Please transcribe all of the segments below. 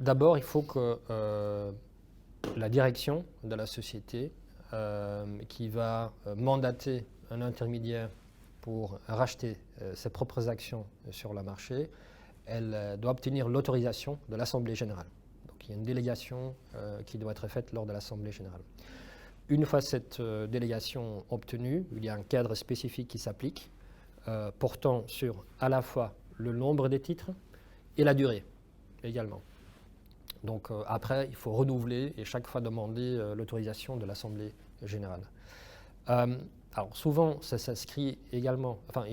D'abord, il faut que la direction de la société qui va mandater un intermédiaire pour racheter ses propres actions sur le marché, elle doit obtenir l'autorisation de l'Assemblée générale. Donc il y a une délégation qui doit être faite lors de l'Assemblée générale. Une fois cette délégation obtenue, il y a un cadre spécifique qui s'applique, portant sur à la fois le nombre des titres et la durée également. Donc après, il faut renouveler et chaque fois demander l'autorisation de l'Assemblée générale. Alors souvent, ça s'inscrit également, enfin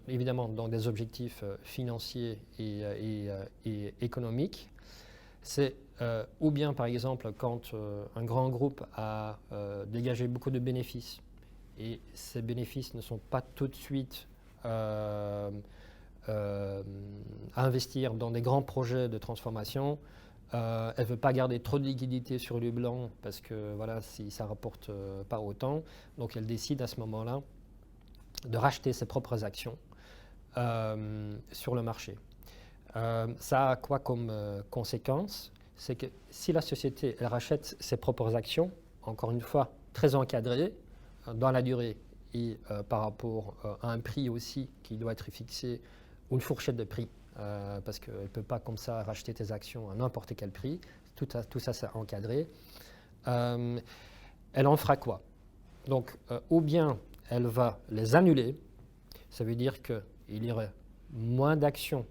évidemment, dans des objectifs financiers et économiques. C'est ou bien, par exemple, quand un grand groupe a dégagé beaucoup de bénéfices et ces bénéfices ne sont pas tout de suite à investir dans des grands projets de transformation. Elle ne veut pas garder trop de liquidité sur le blanc parce que voilà, si ça ne rapporte pas autant. Donc elle décide à ce moment-là de racheter ses propres actions sur le marché. Ça a quoi comme conséquence? C'est que si la société elle rachète ses propres actions, encore une fois, très encadrées dans la durée et par rapport à un prix aussi qui doit être fixé, ou une fourchette de prix, parce qu'elle ne peut pas comme ça racheter tes actions à n'importe quel prix, tout ça c'est encadré. Elle en fera quoi? Donc, ou bien elle va les annuler, ça veut dire qu'il y aurait moins d'actions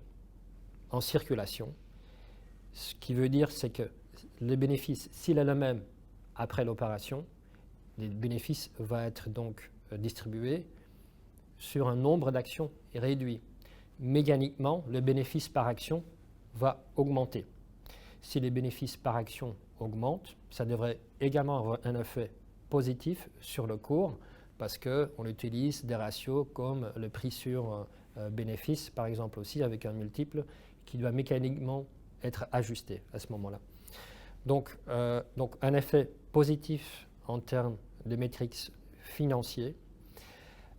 en circulation, ce qui veut dire c'est que le bénéfice, s'il est le même après l'opération, les bénéfices vont être donc distribués sur un nombre d'actions réduit. Mécaniquement, le bénéfice par action va augmenter. Si les bénéfices par action augmentent, ça devrait également avoir un effet positif sur le cours parce qu'on utilise des ratios comme le prix sur bénéfice, par exemple aussi avec un multiple qui doit mécaniquement être ajusté à ce moment-là. Donc un effet positif en termes de métriques financiers.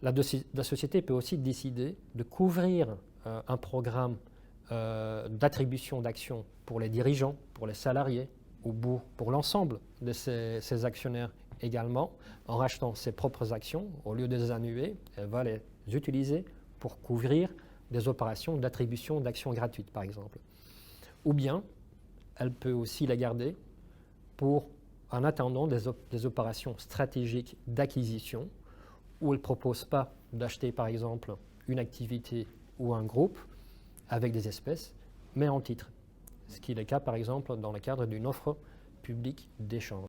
La société peut aussi décider de couvrir un programme d'attribution d'actions pour les dirigeants, pour les salariés, ou pour l'ensemble de ses actionnaires également, en rachetant ses propres actions. Au lieu de les annuler, elle va les utiliser pour couvrir des opérations d'attribution d'actions gratuites, par exemple. Ou bien, elle peut aussi les garder en attendant des opérations stratégiques d'acquisition, où elle ne propose pas d'acheter, par exemple, une activité ou un groupe avec des espèces, mais en titre. Ce qui est le cas, par exemple, dans le cadre d'une offre publique d'échange.